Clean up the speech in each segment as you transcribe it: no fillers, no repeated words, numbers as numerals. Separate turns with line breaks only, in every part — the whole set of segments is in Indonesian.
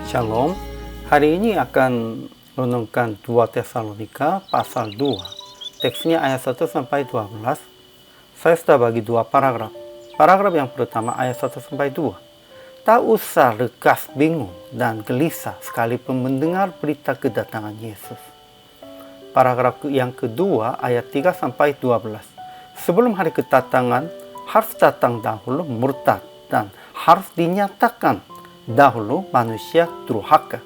Shalom, hari ini akan renungkan 2 Tesalonika pasal 2. Teksnya ayat 1 sampai 12. Saya sudah bagi dua paragraf. Paragraf yang pertama ayat 1 sampai 2. Tak usah lekas bingung dan gelisah sekalipun mendengar berita kedatangan Yesus. Paragraf yang kedua ayat 3 sampai 12. Sebelum hari kedatangan harus datang dahulu murtad dan harus dinyatakan dahulu manusia durhaka.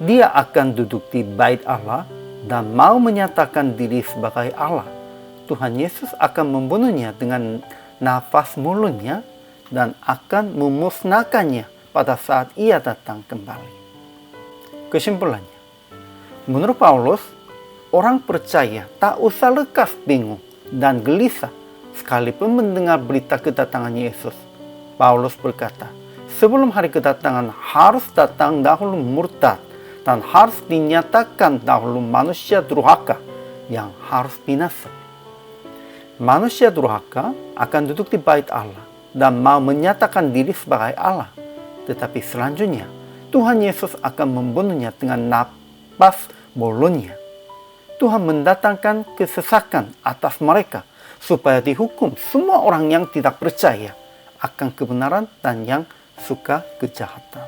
Dia akan duduk di bait Allah dan mau menyatakan diri sebagai Allah. Tuhan Yesus akan membunuhnya dengan nafas mulutnya dan akan memusnahkannya pada saat ia datang kembali. Kesimpulannya, menurut Paulus, orang percaya tak usah lekas bingung dan gelisah sekalipun mendengar berita kedatangan Yesus. Paulus berkata, sebelum hari kedatangan harus datang dahulu murtad dan harus dinyatakan dahulu manusia durhaka yang harus binasa. Manusia durhaka akan duduk di bait Allah dan mau menyatakan diri sebagai Allah. Tetapi selanjutnya, Tuhan Yesus akan membunuhnya dengan napas mulutnya. Tuhan mendatangkan kesesakan atas mereka supaya dihukum semua orang yang tidak percaya akan kebenaran dan yang suka kejahatan.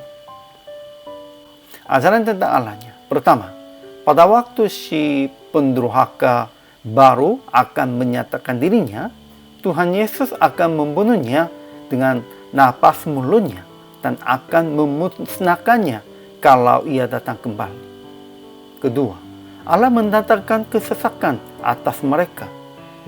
Ajaran tentang Allahnya. Pertama, pada waktu si pendurhaka baru akan menyatakan dirinya, Tuhan Yesus akan membunuhnya dengan napas mulutnya dan akan memusnahkannya kalau ia datang kembali. Kedua, Allah mendatangkan kesesakan atas mereka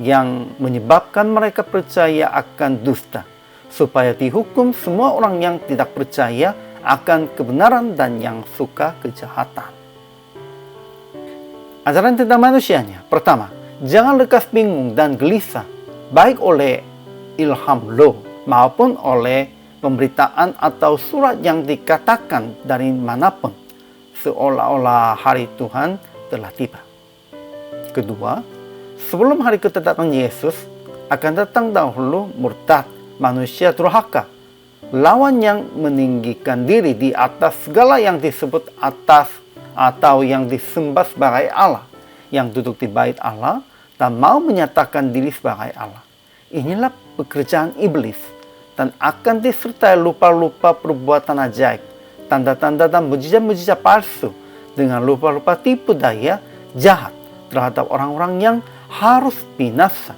yang menyebabkan mereka percaya akan dusta, supaya dihukum semua orang yang tidak percaya akan kebenaran dan yang suka kejahatan. Ajaran tentang manusianya. Pertama, jangan lekas bingung dan gelisah, baik oleh ilham loh maupun oleh pemberitaan atau surat yang dikatakan dari manapun, seolah-olah hari Tuhan telah tiba. Kedua, sebelum hari kedatangan Yesus akan datang dahulu murtad, manusia durhaka, lawan yang meninggikan diri di atas segala yang disebut atas atau yang disembah sebagai Allah, yang duduk di bait Allah dan mau menyatakan diri sebagai Allah. Inilah pekerjaan iblis dan akan disertai lupa-lupa perbuatan ajaib, tanda-tanda dan mujizat-mujizat palsu dengan lupa-lupa tipu daya jahat terhadap orang-orang yang harus binasa,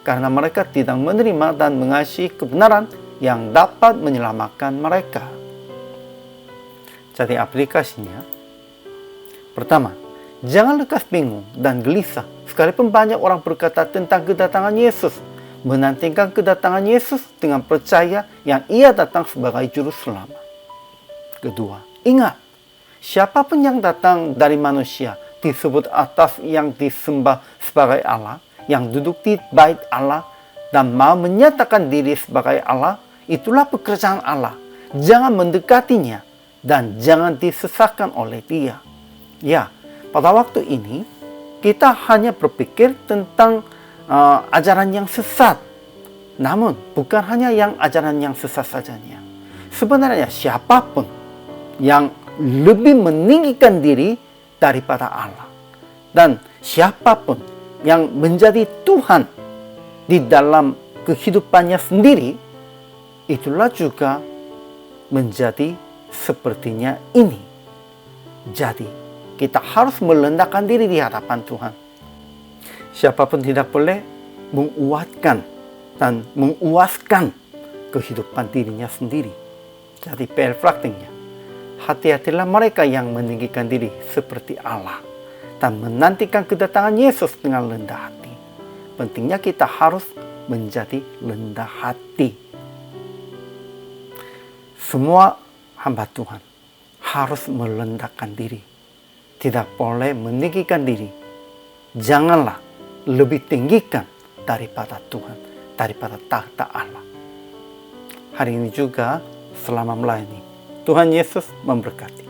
karena mereka tidak menerima dan mengasihi kebenaran yang dapat menyelamatkan mereka. Jadi aplikasinya, pertama, jangan lekas bingung dan gelisah sekalipun banyak orang berkata tentang kedatangan Yesus, menantikan kedatangan Yesus dengan percaya yang ia datang sebagai juru selamat. Kedua, ingat, siapapun yang datang dari manusia disebut atas yang disembah sebagai Allah, yang duduk di bait Allah dan mau menyatakan diri sebagai Allah, itulah pekerjaan Allah. Jangan mendekatinya dan jangan disesatkan oleh dia. Ya, pada waktu ini kita hanya berpikir tentang ajaran yang sesat. Namun bukan hanya yang ajaran yang sesat sajanya. Sebenarnya siapapun yang lebih meninggikan diri daripada Allah, dan siapapun yang menjadi Tuhan di dalam kehidupannya sendiri, itulah juga menjadi sepertinya ini. Jadi, kita harus merendahkan diri di hadapan Tuhan. Siapapun tidak boleh menguatkan dan menguaskan kehidupan dirinya sendiri. Jadi, praktiknya, hati-hatilah mereka yang meninggikan diri seperti Allah dan menantikan kedatangan Yesus dengan rendah hati. Pentingnya kita harus menjadi rendah hati. Semua hamba Tuhan harus merendahkan diri. Tidak boleh meninggikan diri. Janganlah lebih tinggikan daripada Tuhan, daripada takhta Allah. Hari ini juga selama melayani, Tuhan Yesus memberkati.